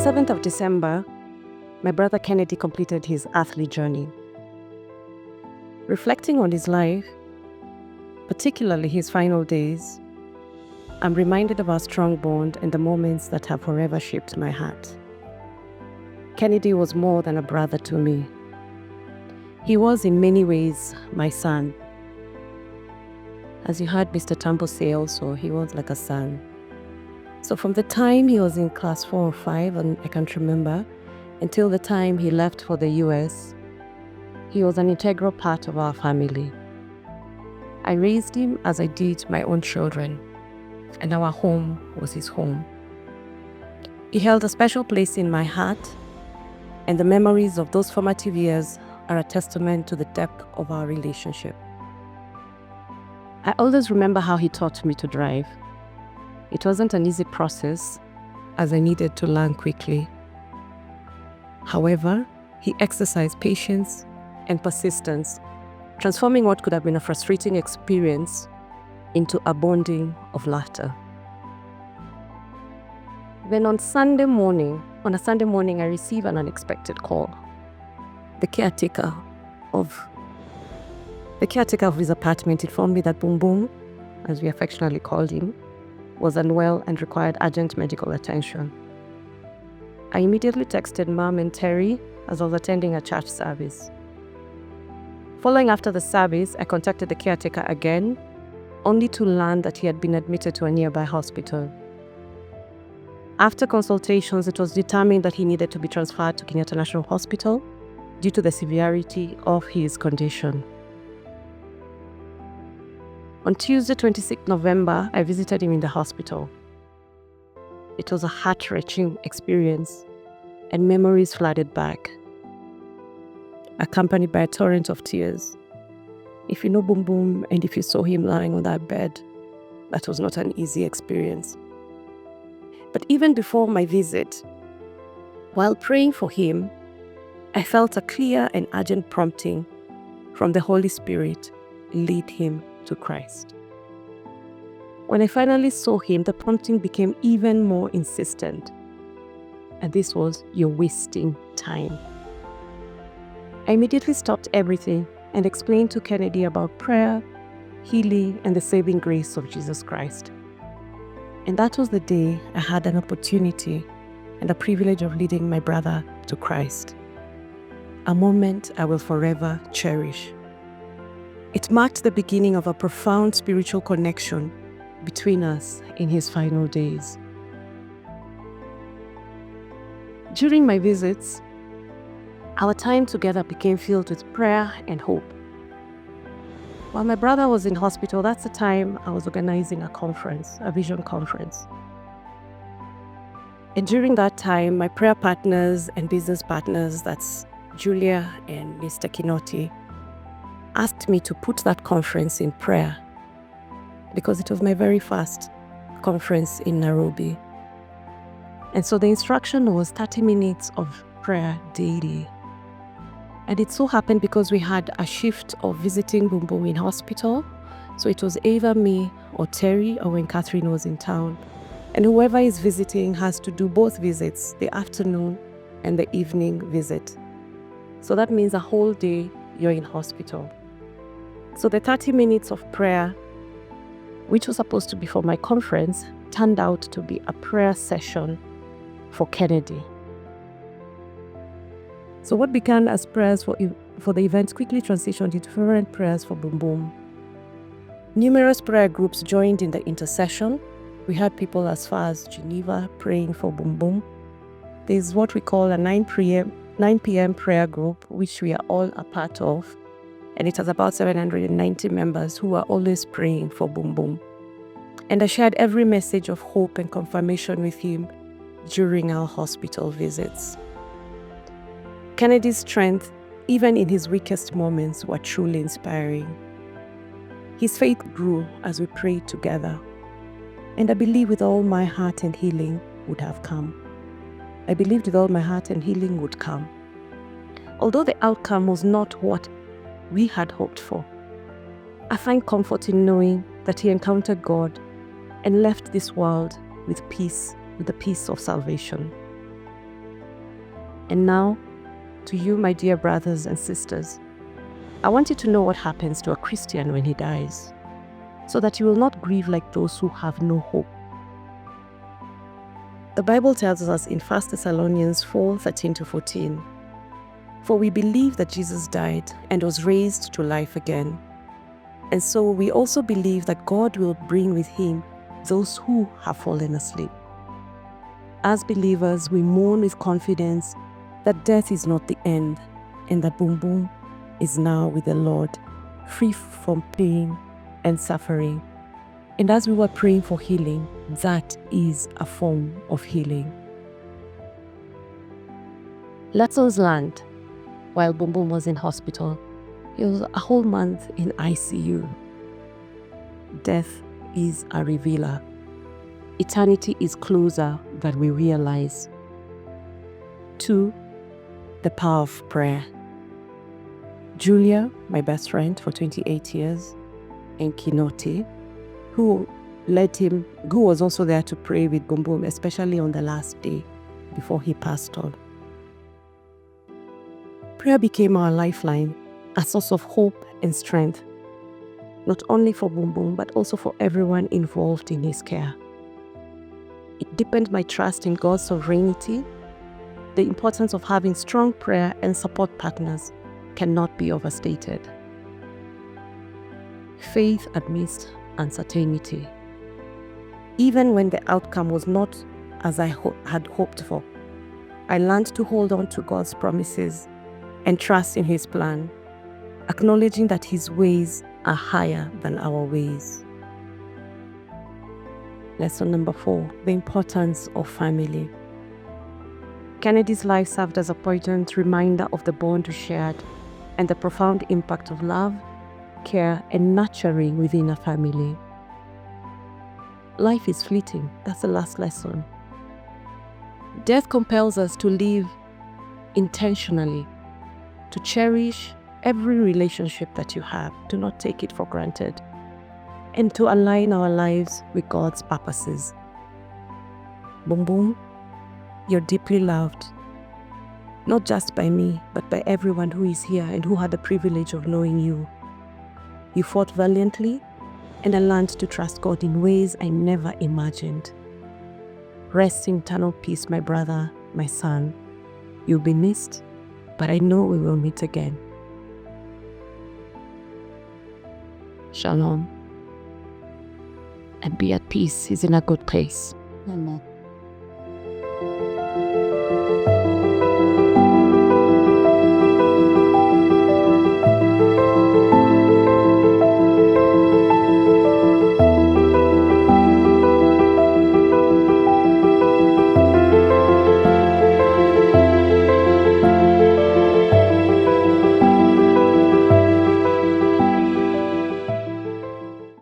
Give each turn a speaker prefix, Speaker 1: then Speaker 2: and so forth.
Speaker 1: 7th of December, my brother Kennedy completed his earthly journey. Reflecting on his life, particularly his final days, I'm reminded of our strong bond and the moments that have forever shaped my heart. Kennedy was more than a brother to me. He was in many ways my son. As you heard Mr. Tambo say also, he was like a son. So from the time he was in class 4 or 5, and I can't remember, until the time he left for the US, he was an integral part of our family. I raised him as I did my own children, and our home was his home. He held a special place in my heart, and the memories of those formative years are a testament to the depth of our relationship. I always remember how he taught me to drive. It wasn't an easy process, as I needed to learn quickly. However, he exercised patience and persistence, transforming what could have been a frustrating experience into a bonding of laughter. Then on a Sunday morning, I received an unexpected call. The caretaker of his apartment informed me that Boom Boom, as we affectionately called him, was unwell and required urgent medical attention. I immediately texted Mom and Terry as I was attending a church service. Following after the service, I contacted the caretaker again, only to learn that he had been admitted to a nearby hospital. After consultations, it was determined that he needed to be transferred to Kenyatta National Hospital due to the severity of his condition. On Tuesday, 26 November, I visited him in the hospital. It was a heart-wrenching experience, and memories flooded back, accompanied by a torrent of tears. If you know Boom Boom, and if you saw him lying on that bed, that was not an easy experience. But even before my visit, while praying for him, I felt a clear and urgent prompting from the Holy Spirit, lead him to Christ. When I finally saw him, the prompting became even more insistent. And this was, you're wasting time. I immediately stopped everything and explained to Kennedy about prayer, healing, and the saving grace of Jesus Christ. And that was the day I had an opportunity and the privilege of leading my brother to Christ. A moment I will forever cherish. It marked the beginning of a profound spiritual connection between us in his final days. During my visits, our time together became filled with prayer and hope. While my brother was in hospital, that's the time I was organizing a vision conference. And during that time, my prayer partners and business partners, that's Julia and Mr. Kinoti, asked me to put that conference in prayer because it was my very first conference in Nairobi. And so the instruction was 30 minutes of prayer daily. And it so happened because we had a shift of visiting Boom Boom in hospital. So it was either me or Terry, or when Catherine was in town. And whoever is visiting has to do both visits, the afternoon and the evening visit. So that means a whole day you're in hospital. So the 30 minutes of prayer, which was supposed to be for my conference, turned out to be a prayer session for Kennedy. So what began as prayers for the event quickly transitioned into fervent prayers for Boom Boom. Numerous prayer groups joined in the intercession. We had people as far as Geneva praying for Boom Boom. There's what we call a 9 p.m. prayer group, which we are all a part of. And it has about 790 members who are always praying for Boom Boom. And I shared every message of hope and confirmation with him during our hospital visits. Kennedy's strength, even in his weakest moments, were truly inspiring. His faith grew as we prayed together. And I believe with all my heart and healing would have come. I believed with all my heart and healing would come. Although the outcome was not what we had hoped for, I find comfort in knowing that he encountered God and left this world with peace, with the peace of salvation. And now, to you, my dear brothers and sisters, I want you to know what happens to a Christian when he dies, so that you will not grieve like those who have no hope. The Bible tells us in 1 Thessalonians 4:13-14, "For we believe that Jesus died and was raised to life again. And so we also believe that God will bring with him those who have fallen asleep. As believers, we mourn with confidence that death is not the end, and that Boom Boom is now with the Lord, free from pain and suffering." And as we were praying for healing, that is a form of healing. Lessons learned while Boom Boom was in hospital. He was a whole month in ICU. Death is a revealer. Eternity is closer than we realize. 2, the power of prayer. Julia, my best friend for 28 years, and Kinoti, who was also there to pray with Boom Boom, especially on the last day before he passed on. Prayer became our lifeline, a source of hope and strength, not only for Boom Boom, but also for everyone involved in his care. It deepened my trust in God's sovereignty. The importance of having strong prayer and support partners cannot be overstated. Faith amidst uncertainty. Even when the outcome was not as I had hoped for, I learned to hold on to God's promises and trust in his plan, acknowledging that his ways are higher than our ways. Lesson number 4, the importance of family. Kennedy's life served as a poignant reminder of the bond we shared and the profound impact of love, care, and nurturing within a family. Life is fleeting. That's the last lesson. Death compels us to live intentionally, to cherish every relationship that you have, to not take it for granted, and to align our lives with God's purposes. Boom Boom, you're deeply loved, not just by me, but by everyone who is here and who had the privilege of knowing you. You fought valiantly, and I learned to trust God in ways I never imagined. Rest in eternal peace, my brother, my son. You'll be missed, but I know we will meet again. Shalom. And be at peace. He's in a good place.
Speaker 2: Amen.